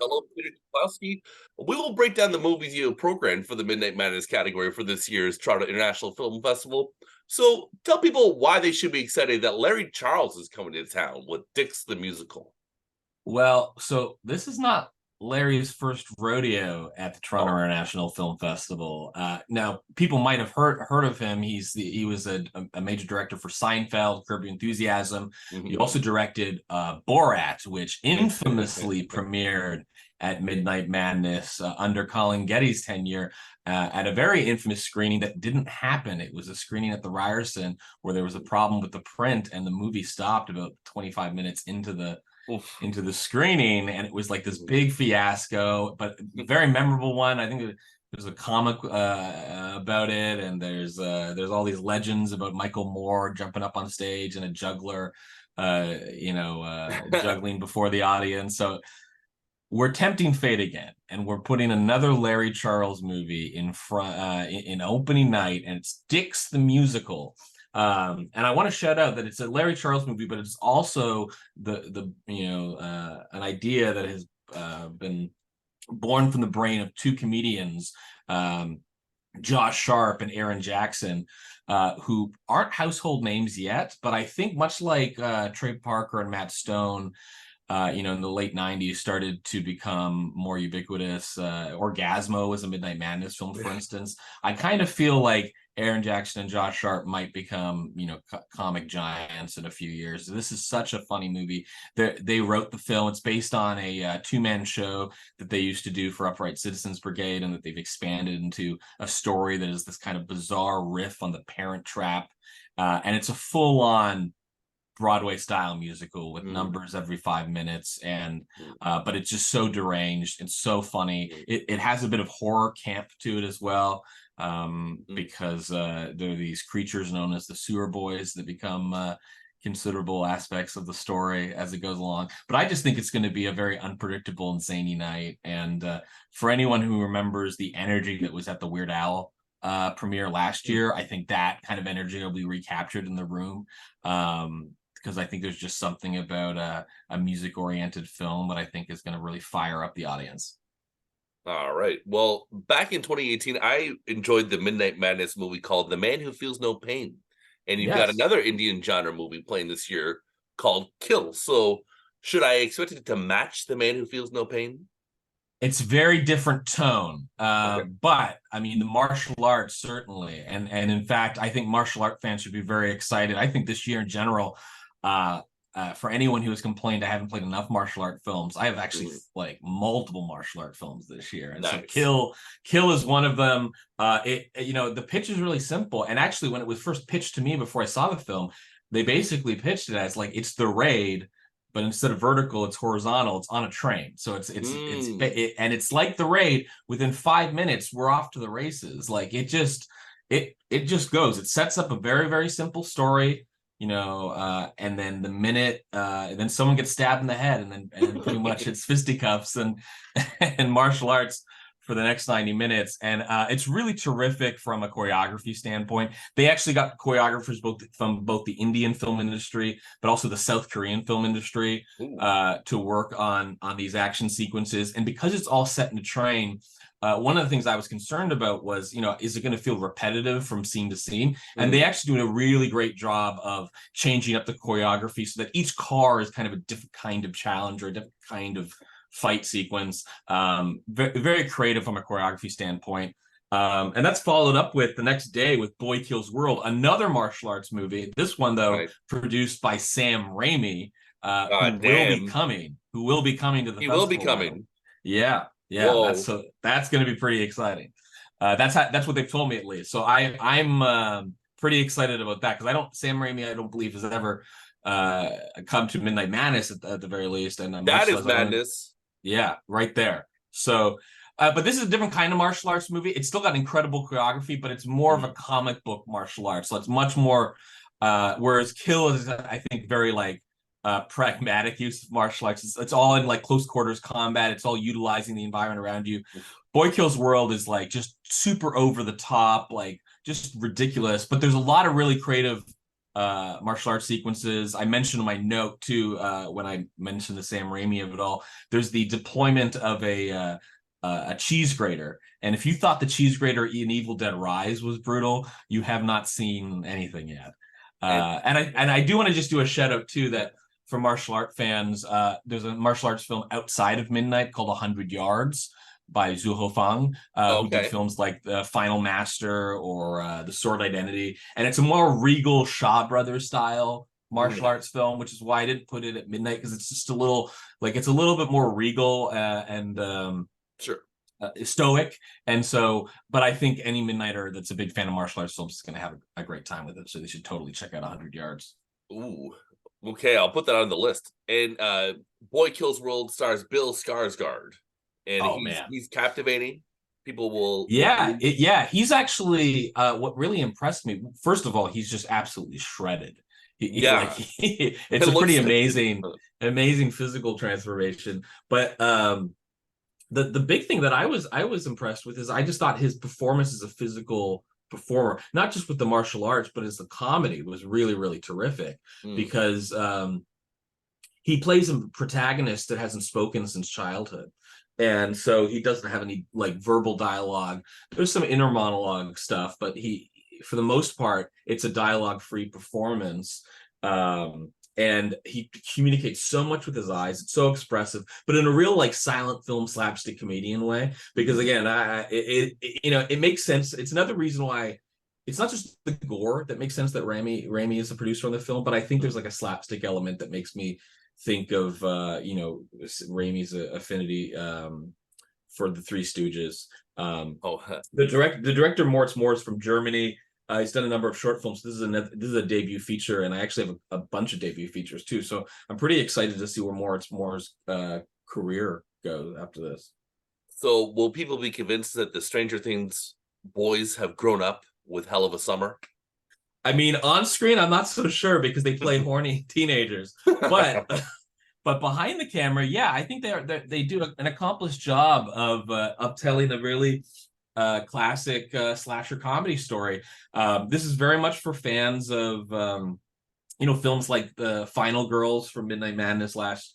Hello, Peter Kuplowsky. We will break down the movies you programmed for the Midnight Madness category for this year's Toronto International Film Festival. So tell people why they should be excited that Larry Charles is coming to town with Dix the Musical. Well, so this is not Larry's first rodeo at the Toronto Oh, International Film Festival. Now, people might have heard of him. He was a major director for Seinfeld, Curb Your Enthusiasm. He mhm. also directed Borat, which infamously premiered at Midnight Madness under Colin Getty's tenure at a very infamous screening that didn't happen. It was a screening at the Ryerson where there was a problem with the print and the movie stopped about 25 minutes Oof. into the screening, and it was like this big fiasco, but very memorable one. I think there's a comic about it, and there's all these legends about Michael Moore jumping up on stage and a juggler, juggling before the audience. So we're tempting fate again, and we're putting another Larry Charles movie in front in opening night, and it's Dix the Musical. And I want to shout out that it's a Larry Charles movie, but it's also an idea that has been born from the brain of two comedians, Josh Sharp and Aaron Jackson, who aren't household names yet, but I think much like Trey Parker and Matt Stone, in the late 90s started to become more ubiquitous. Orgasmo was a Midnight Madness film, for instance. I kind of feel like Aaron Jackson and Josh Sharp might become, comic giants in a few years. This is such a funny movie. They wrote the film. It's based on a two-man show that they used to do for Upright Citizens Brigade, and that they've expanded into a story that is this kind of bizarre riff on the Parent Trap. And it's a full-on Broadway style musical with numbers every 5 minutes, and but it's just so deranged and so funny. It has a bit of horror camp to it as well, because there are these creatures known as the sewer boys that become considerable aspects of the story as it goes along. But I just think it's going to be a very unpredictable and zany night, and for anyone who remembers the energy that was at the Weird Al premiere last year, I think that kind of energy will be recaptured in the room. Because I think there's just something about a music-oriented film that I think is going to really fire up the audience. All right. Well, back in 2018, I enjoyed the Midnight Madness movie called The Man Who Feels No Pain. And you've got Yes. another Indian genre movie playing this year called Kill. So should I expect it to match The Man Who Feels No Pain? It's very different tone, Okay. but I mean the martial arts certainly, and in fact, I think martial art fans should be very excited. I think this year in general, for anyone who has complained I haven't played enough martial art films, I have actually like multiple martial art films this year, and so Nice. Kill is one of them. The pitch is really simple, and actually, when it was first pitched to me before I saw the film, they basically pitched it as like it's the raid, but instead of vertical, it's horizontal. It's on a train, so it's like the raid. Within 5 minutes, we're off to the races. Like it just goes. It sets up a very very simple story, and then the minute, then someone gets stabbed in the head, and pretty much it's fisticuffs and and martial arts for the next 90 minutes. And it's really terrific from a choreography standpoint. They actually got choreographers from both the Indian film industry, but also the South Korean film industry, to work on these action sequences. And because it's all set in a train, one of the things I was concerned about was, is it going to feel repetitive from scene to scene? And they actually do a really great job of changing up the choreography so that each car is kind of a different kind of challenge or a different kind of fight sequence. Very, very creative from a choreography standpoint. And that's followed up with the next day with Boy Kills World, another martial arts movie. This one, though, Nice. produced by Sam Raimi, Damn. who will be coming to the He will be festival now. coming. Yeah, yeah, Whoa. that's going to be pretty exciting. That's what they've told me at least. So I'm pretty excited about that, because Sam Raimi I don't believe has ever come to Midnight Madness at the very least, and That much is less I don't. madness. Yeah, right there. So, but this is a different kind of martial arts movie. It's still got incredible choreography, but it's more of a comic book martial arts. So it's much more. Whereas Kill is, I think, very like pragmatic use of martial arts. It's all in like close quarters combat. It's all utilizing the environment around you. Boy Kills World is like just super over the top, like just ridiculous. But there's a lot of really creative martial arts sequences. I mentioned in my note too, when I mentioned the Sam Raimi of it all. There's the deployment of a cheese grater, and if you thought the cheese grater in Evil Dead Rise was brutal, you have not seen anything yet. And And I do want to just do a shout out too that for martial art fans, there's a martial arts film outside of Midnight called 100 Yards by Zhu Hofang, who did okay, films like The Final Master or The Sword Identity. And it's a more regal Shaw Brothers style martial arts film, which is why I didn't put it at Midnight, because it's just a little, like, it's a little bit more regal and sure. stoic. And so, but I think any Midnighter that's a big fan of martial arts films is going to have a great time with it. So they should totally check out 100 Yards. Ooh, okay, I'll put that on the list. And Boy Kills World stars Bill Skarsgård, and Oh he's man. he's captivating. People will Yeah, he's actually what really impressed me. First of all, he's just absolutely shredded. yeah, It's it a pretty looks amazing physical transformation. But the big thing that I was impressed with is I just thought his performance as a physical performer, not just with the martial arts, but as the comedy, was really, really terrific. mm, Because he plays a protagonist that hasn't spoken since childhood. And so he doesn't have any like verbal dialogue. There's some inner monologue stuff, but for the most part, it's a dialogue-free performance. And he communicates so much with his eyes. It's so expressive, but in a real like silent film slapstick comedian way. Because again, it makes sense. It's another reason why it's not just the gore that makes sense that Raimi is the producer on the film, but I think there's like a slapstick element that makes me think of Raimi's affinity for the Three Stooges. oh, The director Moritz Moore is from Germany. He's done a number of short films. This is a debut feature, and I actually have a bunch of debut features too. So I'm pretty excited to see where Moritz Moore's career goes after this. so will people be convinced that the Stranger Things boys have grown up with Hell of a Summer? I mean, on screen, I'm not so sure because they play horny teenagers, but but behind the camera, yeah, I think they do an accomplished job of telling a really classic slasher comedy story. This is very much for fans of films like the Final Girls from Midnight Madness last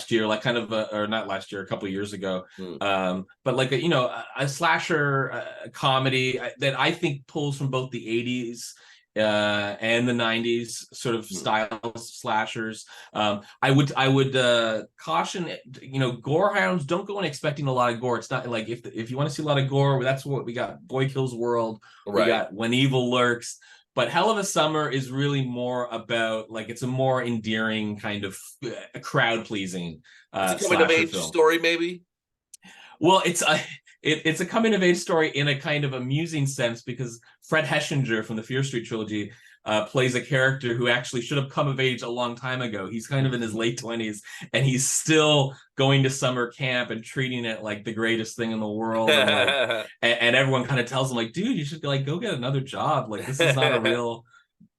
year, like kind of or not last year, a couple of years ago. But like a slasher comedy that I think pulls from both the 80s and the 90s sort of styles slashers. I would caution, gorehounds, don't go in expecting a lot of gore. It's not like if you want to see a lot of gore, that's what we got. Boy Kills World, we got When Evil Lurks. But Hell of a Summer is really more about, like, it's a more endearing kind of crowd pleasing It's a coming of age story, maybe. Well, it's a coming of age story in a kind of amusing sense, because Fred Heschinger from the Fear Street trilogy plays a character who actually should have come of age a long time ago. He's kind of in his late 20s, and he's still going to summer camp and treating it like the greatest thing in the world. And everyone kind of tells him, like, dude, you should like go get another job. Like, this is not a real,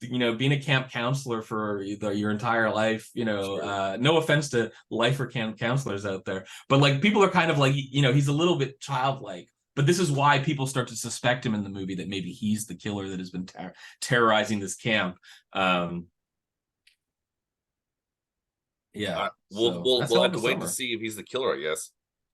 being a camp counselor for your entire life, no offense to lifer camp counselors out there, but like people are kind of like, he's a little bit childlike. But this is why people start to suspect him in the movie, that maybe he's the killer that has been terrorizing this camp. Yeah, we'll have to wait to see if he's the killer, I guess.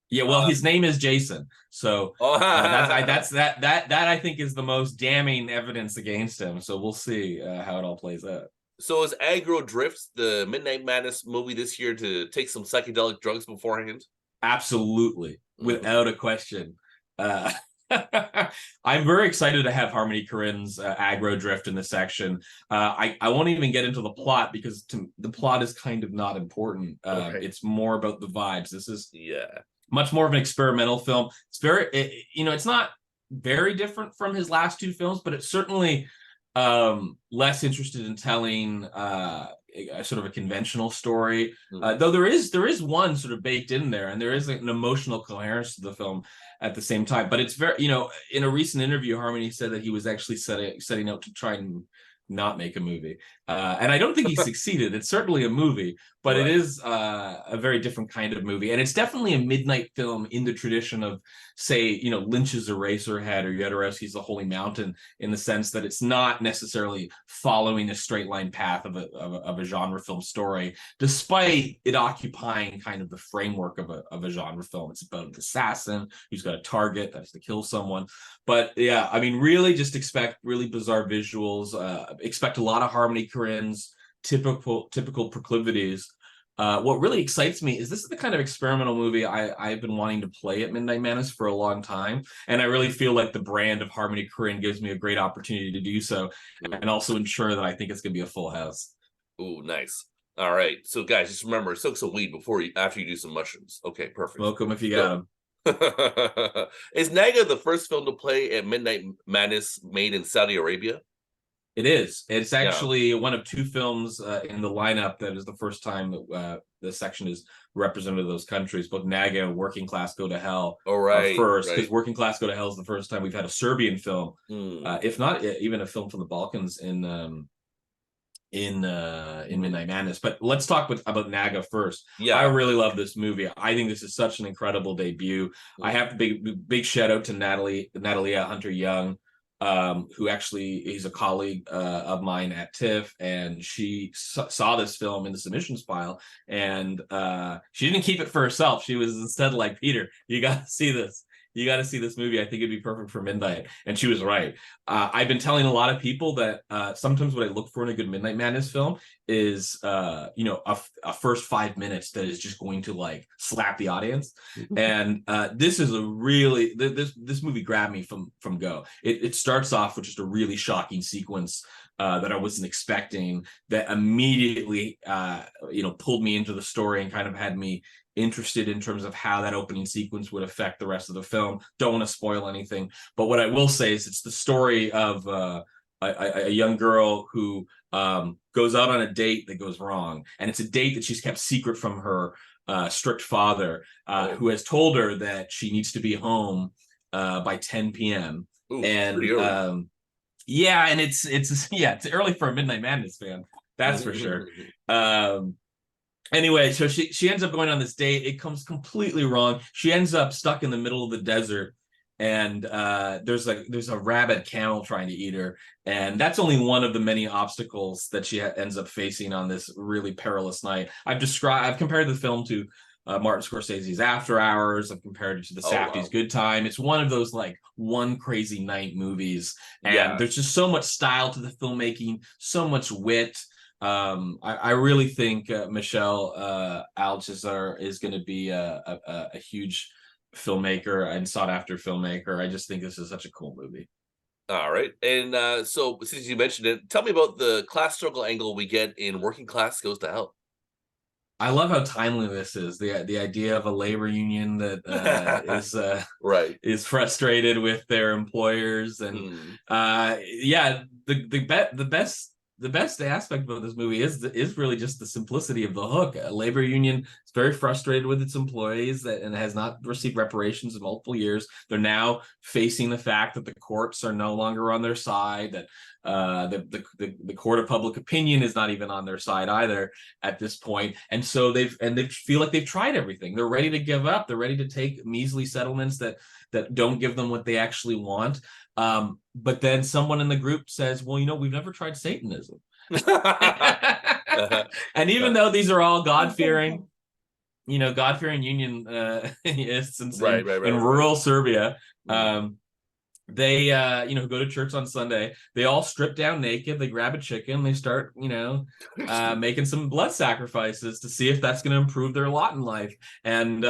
Yeah, well, his name is Jason, so that's that I think is the most damning evidence against him. So we'll see how it all plays out. So is Aggro Drift the Midnight Madness movie this year to take some psychedelic drugs beforehand? Absolutely, without a question. I'm very excited to have Harmony Korine's Aggro Drift in this section. I won't even get into the plot, because the plot is kind of not important. It's more about the vibes. This is much more of an experimental film. It's it's not very different from his last two films, but it's certainly less interested in telling a sort of a conventional story. Though there is one sort of baked in there, and there is an emotional coherence to the film at the same time. But it's very, in a recent interview, Harmony said that he was actually setting out to try and not make a movie. And I don't think he succeeded. It's certainly a movie, but it Right. is a very different kind of movie, and it's definitely a midnight film in the tradition of, say, Lynch's Eraserhead or Jodorowsky's The Holy Mountain, in the sense that it's not necessarily following a straight line path of a genre film story, despite it occupying kind of the framework of a genre film. It's about an assassin who's got a target that has to kill someone. But yeah, I mean, really just expect really bizarre visuals, expect a lot of Harmony Korine's typical proclivities. What really excites me is this is the kind of experimental movie I've been wanting to play at Midnight Madness for a long time. And I really feel like the brand of Harmony Korine gives me a great opportunity to do so, and also ensure that I think it's going to be a full house. Ooh, nice. All right. So guys, just remember, soak some weed after you do some mushrooms. Okay, perfect. Welcome if you got So them. is Naga the first film to play at Midnight Madness made in Saudi Arabia? It is. It's Yeah. actually one of two films in the lineup that is the first time that this section is representative of those countries. Both Naga and Working Class Go to Hell All are right, first, because right. Working Class Go to Hell is the first time we've had a Serbian film, Mm, if not even a film from the Balkans in Midnight Madness. But let's talk about Naga first. I yeah. really love this movie. I think this is such an incredible debut. I Mm, have to big shout out to Natalia Hunter Young, who actually is a colleague of mine at TIFF, and she saw this film in the submissions pile, and she didn't keep it for herself. She was instead like, Peter, you got to see this. You got to see this movie. I think it'd be perfect for midnight. And she was right. I've been telling a lot of people that sometimes what I look for in a good Midnight Madness film is, a first 5 minutes that is just going to like slap the audience. And this is a really this movie grabbed me from go. It starts off with just a really shocking sequence that I wasn't expecting, that immediately pulled me into the story and kind of had me interested in terms of how that opening sequence would affect the rest of the film. Don't want to spoil anything, but what I will say is it's the story of a young girl who goes out on a date that goes wrong, and it's a date that she's kept secret from her strict father, oh, who has told her that she needs to be home by 10 p.m. ooh, pretty And early. yeah, and it's yeah, it's early for a Midnight Madness fan, that's for sure. Um, Anyway, so she ends up going on this date. It comes completely wrong. She ends up stuck in the middle of the desert, and there's a rabid camel trying to eat her, and that's only one of the many obstacles that she ends up facing on this really perilous night. I've compared the film to Martin Scorsese's After Hours. I've compared it to the Oh Safdie's wow. Good Time. It's one of those like one crazy night movies, and Yeah. there's just so much style to the filmmaking, so much wit. I really think Michelle Alcazar is going to be a huge filmmaker and sought after filmmaker. I just think this is such a cool movie. All right. And so since you mentioned it, tell me about the class struggle angle we get in Working Class Goes to Hell. I love how timely this is. The idea of a labor union that Right. is frustrated with their employers, and Mm, yeah, the best aspect of this movie is really just the simplicity of the hook. A labor union is very frustrated with its employees and has not received reparations in multiple years. They're now facing the fact that the courts are no longer on their side, that the court of public opinion is not even on their side either at this point, and so they feel like they've tried everything. They're ready to give up. They're ready to take measly settlements that don't give them what they actually want. But then someone in the group says, well, we've never tried Satanism. uh-huh. And even Uh, though these are all God-fearing, God-fearing unionists right, right, in right, right. rural Serbia, Mm. they go to church on Sunday. They all strip down naked. They grab a chicken. They start making some blood sacrifices to see if that's going to improve their lot in life. And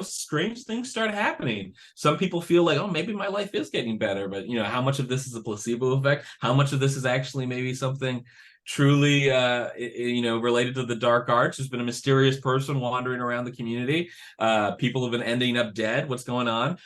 strange things start happening. Some people feel like, oh, maybe my life is getting better, but how much of this is a placebo effect? How much of this is actually maybe something truly related to the dark arts? There's been a mysterious person wandering around the community. People have been ending up dead. What's going on?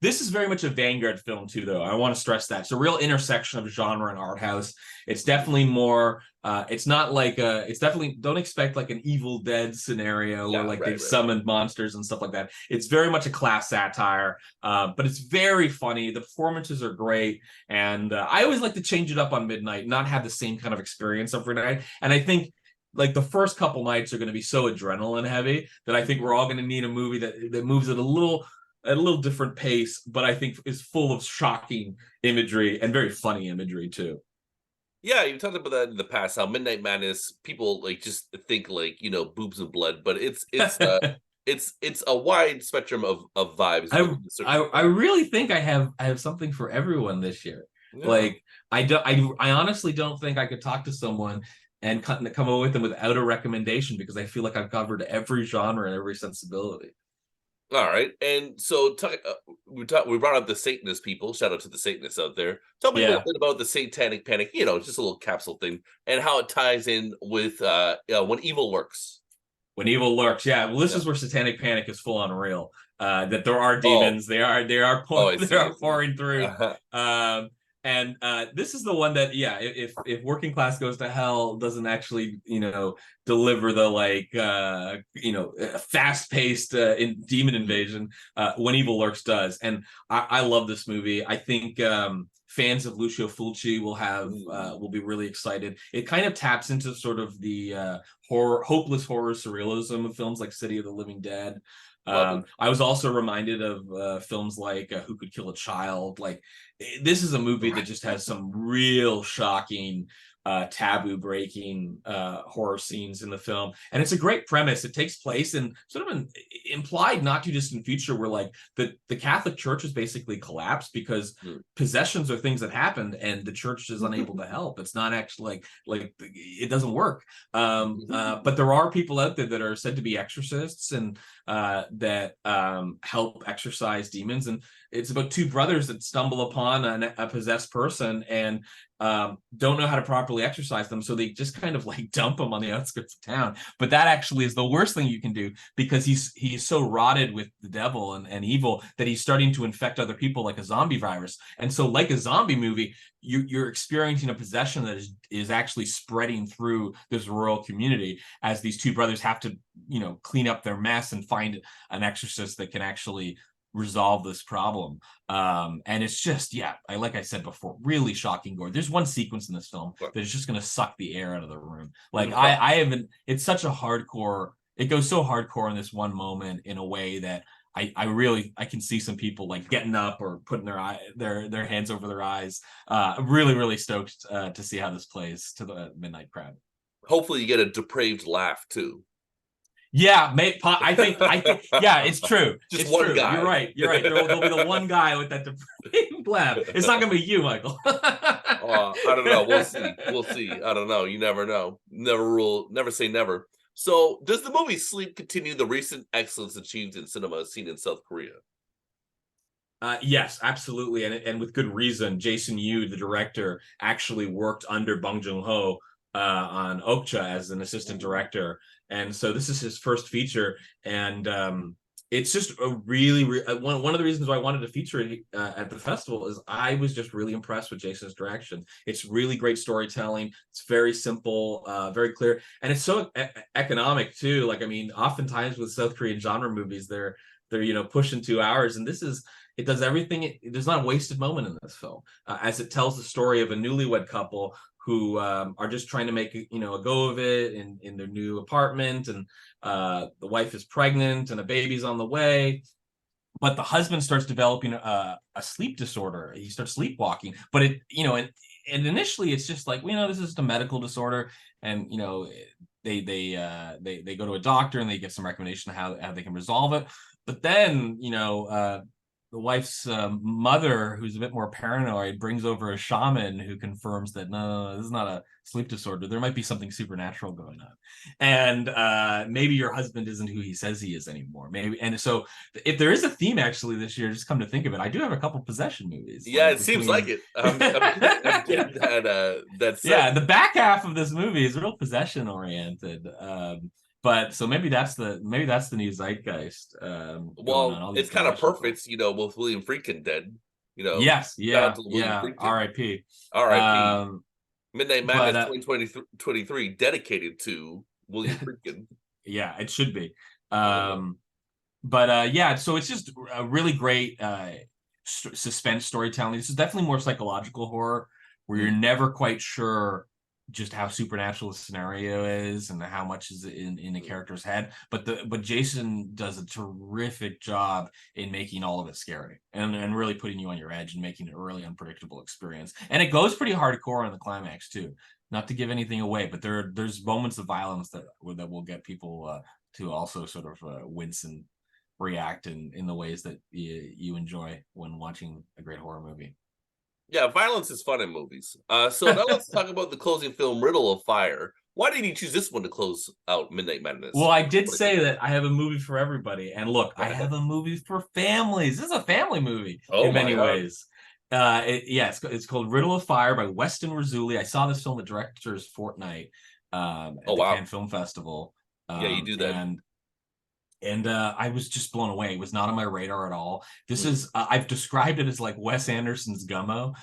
This is very much a vanguard film too, though. I want to stress that it's a real intersection of genre and art house. It's definitely more. It's not like it's definitely, don't expect like an Evil Dead scenario where Yeah, like right, they've right, right. summoned monsters and stuff like that. It's very much a class satire, but it's very funny. The performances are great, and I always like to change it up on midnight, not have the same kind of experience every night. And I think like the first couple nights are going to be so adrenaline heavy that I think we're all going to need a movie that moves at a little different pace, but I think is full of shocking imagery and very funny imagery too. Yeah, you talked about that in the past, how Midnight Madness, people, like, just think, like, boobs and blood, but it's a wide spectrum of vibes I, within a certain I film. really think I have something for everyone this year. Yeah. Like I honestly don't think I could talk to someone and come away with them without a recommendation because I feel like I've covered every genre and every sensibility. Alright, and so we brought up the Satanist people, shout out to the Satanists out there. Tell me a little Yeah, bit about the Satanic Panic, just a little capsule thing, and how it ties in with, When Evil Lurks. when evil lurks. Yeah, well, this Yeah. is where Satanic Panic is full on real. That there are Oh, demons. They are oh, I they see, I are see. pouring through. Uh-huh. Um, and this is the one that, yeah, if Working Class Goes to Hell doesn't actually, deliver the fast paced in demon Mhm. invasion, When Evil Lurks does. And I love this movie. I think fans of Lucio Fulci Mm. will be really excited. It kind of taps into sort of the hopeless horror surrealism of films like City of the Living Dead. Love it. I was also reminded of films like Who Could Kill a Child. Like this is a movie that Right. just has some real shocking, taboo breaking horror scenes in the film, and it's a great premise. It takes place in sort of an implied not too distant future where like the Catholic Church has basically collapsed because Mm. possessions are things that happened and the church is unable to help. It's not actually like it doesn't work. But there are people out there that are said to be exorcists and that help exorcise demons. And it's about two brothers that stumble upon a possessed person and don't know how to properly exercise them. So they just kind of like dump him on the outskirts of town. But that actually is the worst thing you can do because he's so rotted with the devil and evil that he's starting to infect other people like a zombie virus. And so, like a zombie movie, you're experiencing a possession that is actually spreading through this rural community as these two brothers have to, clean up their mess and find an exorcist that can actually resolve this problem. And it's just, yeah, like I said before, really shocking gore. There's one sequence in this film that is just going to suck the air out of the room. Like I haven't. It's such a hardcore. It goes so hardcore in this one moment in a way that I can see some people like getting up or putting their hands over their eyes. Really really stoked to see how this plays to the midnight crowd. Hopefully, you get a depraved laugh too. Yeah, I think yeah, it's true. Just It's one true. You're guy. right. You're right. There'll be the one guy with that depraved laugh. It's not gonna be you, Michael. I don't know. We'll see. We'll see. I don't know. You never know. Never say never. So, does the movie Sleep continue the recent excellence achieved in cinema seen in South Korea? Yes, absolutely, and with good reason. Jason Yu, the director, actually worked under Bong Joon-ho on Okja as an assistant director, and so this is his first feature, and it's just a one of the reasons why I wanted to feature it at the festival is I was just really impressed with Jason's direction. It's really great storytelling. It's very simple, very clear, and it's so economic too. Like I mean, oftentimes with South Korean genre movies, they're pushing 2 hours, and this is it does everything. There's not a wasted moment in this film, as it tells the story of a newlywed couple who are just trying to make a go of it in their new apartment, and the wife is pregnant and a baby's on the way. But the husband starts developing a sleep disorder. He starts sleepwalking, but and initially it's just like this is just a medical disorder, and they go to a doctor and they get some recommendation how they can resolve it. But then the wife's mother, who's a bit more paranoid, brings over a shaman who confirms that no, this is not a sleep disorder. There might be something supernatural going on, and maybe your husband isn't who he says he is anymore. Maybe, and so if there is a theme actually this year, just come to think of it, I do have a couple possession movies Yeah, like it seems like between. it. I'm getting that sense. Yeah, the back half of this movie is real possession oriented. But so maybe that's the new zeitgeist going on. Well, All these it's kind of possession films. perfect, with William Friedkin dead. Yes, Shout out yeah, to William yeah. Friedkin. R.I.P. R.I.P. Um, Midnight but Madness 2023 dedicated to William Friedkin. yeah, it should be. I don't know. Um, but yeah, so it's just a really great suspense storytelling. This is definitely more psychological horror where you're Mm. never quite sure just how supernatural the scenario is and how much is in a character's head. But Jason does a terrific job in making all of it scary and really putting you on your edge and making it a really unpredictable experience. And it goes pretty hardcore in the climax too. Not to give anything away, but there's moments of violence that will get people to also sort of wince and react in the ways that you enjoy when watching a great horror movie. Yeah, violence is fun in movies. So now let's talk about the closing film, Riddle of Fire. Why did you choose this one to close out Midnight Well, Madness? I did say that I have a movie for everybody. And look, I have a movie for families. This is a family movie Oh in my many god. ways. It's called Riddle of Fire by Weston Rizzulli. I saw this film at Directors Fortnight Oh at the wow. Cannes Film Festival. Yeah, you do that. And I was just blown away. It was not on my radar at all. This Hmm. is I've described it as like Wes Anderson's Gummo,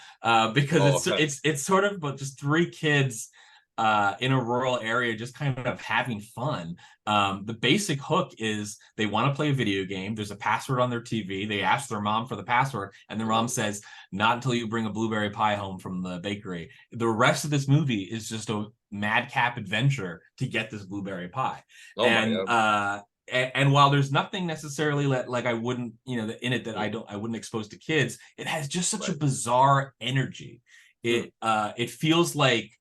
because Oh, it's sort of about just three kids in a rural area just kind of having fun. The basic hook is they want to play a video game. There's a password on their TV. They ask their mom for the password, and their mom says, "Not until you bring a blueberry pie home from the bakery." The rest of this movie is just a madcap adventure to get this blueberry pie, oh my and god. and while there's nothing necessarily like I wouldn't, in it that Hmm. I wouldn't expose to kids, it has just such a Right. bizarre energy. Hmm. It feels like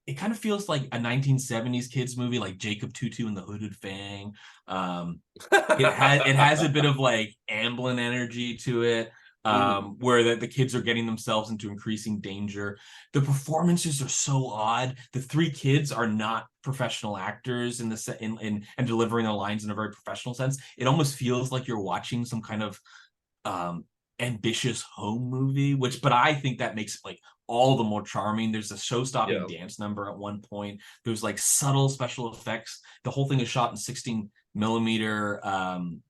it kind of feels like a 1970s kids movie like Jacob Tutu and the Hooded Fang. Um, it has a bit of like Amblin energy to it, Mm. where the kids are getting themselves into increasing danger. The performances are so odd. The three kids are not professional actors in the set in and delivering their lines in a very professional sense. It almost feels like you're watching some kind of um ambitious home movie, but I think that makes it like all the more charming. There's a show-stopping Yeah. dance number at one point. There's like subtle special effects. The whole thing is shot in 16 millimeter,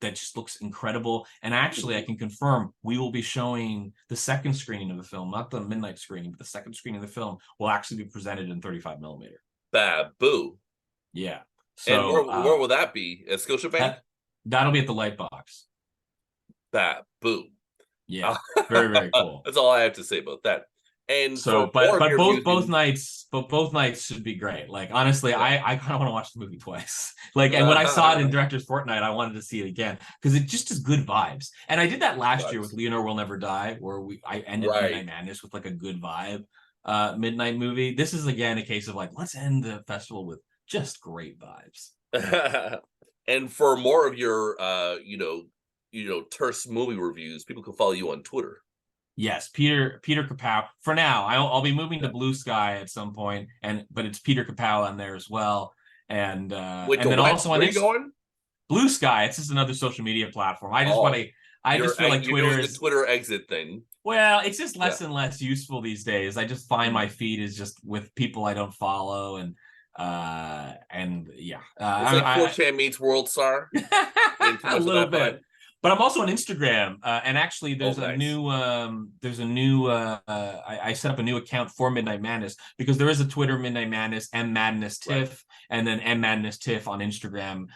that just looks incredible. And actually I Hmm. can confirm we will be showing the second screening of the film, not the midnight screening, but the second screening of the film will actually be presented in 35 millimeter. Baboo. Yeah, And so where will that be? At Scotiabank? that that'll be at the Lightbox. Baboo. Yeah, Uh, very, very cool. That's all I have to say about that. And for So, more of but your musings, both nights should be great. Like honestly, yeah. I kind of want to watch the movie twice. Like, and when I saw it in Director's Fortnight, I wanted to see it again because it just is good vibes. And I did that last year with Vibes. Leonore Will Never Die, where I ended Right. Midnight Madness with like a good vibe midnight movie. This is again a case of like let's end the festival with just great vibes. And for more of your terse movie reviews, people can follow you on Twitter. Yes, Peter Kapow. For now, I'll be moving to Yeah. Blue Sky at some point, but it's Peter Kapow on there as well, Wait, to and then what? also on Where are you going? Blue Sky. It's just another social media platform. Oh, I just feel like you're Twitter doing the is, Twitter exit thing. well, it's just Yeah. less and less useful these days. I just find my Mm. feed is just with people I don't follow, and yeah, It's like 4chan meets World Star. Getting too a much of little that vibe. bit. But I'm also on Instagram, and actually, Oh, nice. I set up a new account for Midnight Madness because there is a Twitter Midnight Madness, M Madness Right. Tiff, and then M Madness Tiff on Instagram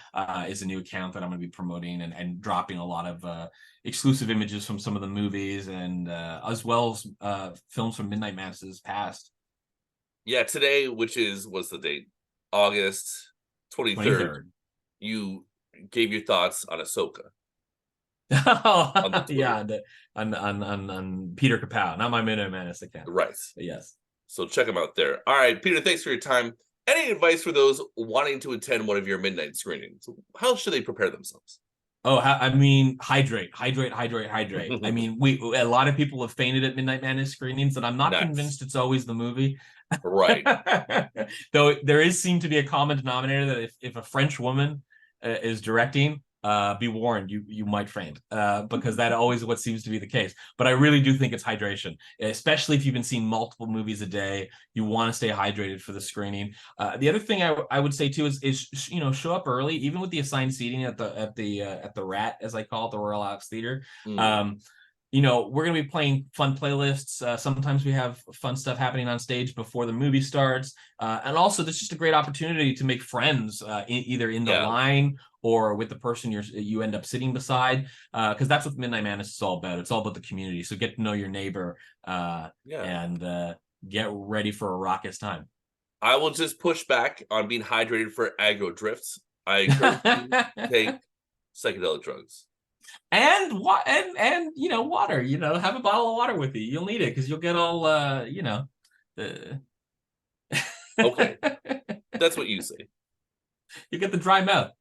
is a new account that I'm going to be promoting and dropping a lot of exclusive images from some of the movies and as well as films from Midnight Madness's past. Yeah, today, what's the date? August 23rd. 23rd. You gave your thoughts on Ahsoka on the Twitter. Yeah, on Peter Kapow, not my Midnight Madness account. Right. But yes. So check them out there. All right, Peter, thanks for your time. Any advice for those wanting to attend one of your midnight screenings? How should they prepare themselves? Oh, I mean, hydrate. I mean, a lot of people have fainted at Midnight Madness screenings, and I'm not Nice. convinced it's always the movie. Right. Though there is seem to be a common denominator that if a French woman is directing, be warned, you might faint, because that always what seems to be the case. But I really do think it's hydration, especially if you've been seeing multiple movies a day. You want to stay hydrated for the screening. The other thing I would say too is show up early, even with the assigned seating at the Rat, as I call it, the Royal Ox Theater. Mm. We're going to be playing fun playlists. Sometimes we have fun stuff happening on stage before the movie starts. And also, this is just a great opportunity to make friends, either in the Yeah. line or with the person you end up sitting beside. Because that's what Midnight Madness is all about. It's all about the community. So get to know your neighbor Yeah. and get ready for a raucous time. I will just push back on being hydrated for aggro drifts. I encourage you to take psychedelic drugs. And water. Have a bottle of water with you. You'll need it because you'll get all uh Okay, that's what you say. you get the dry mouth.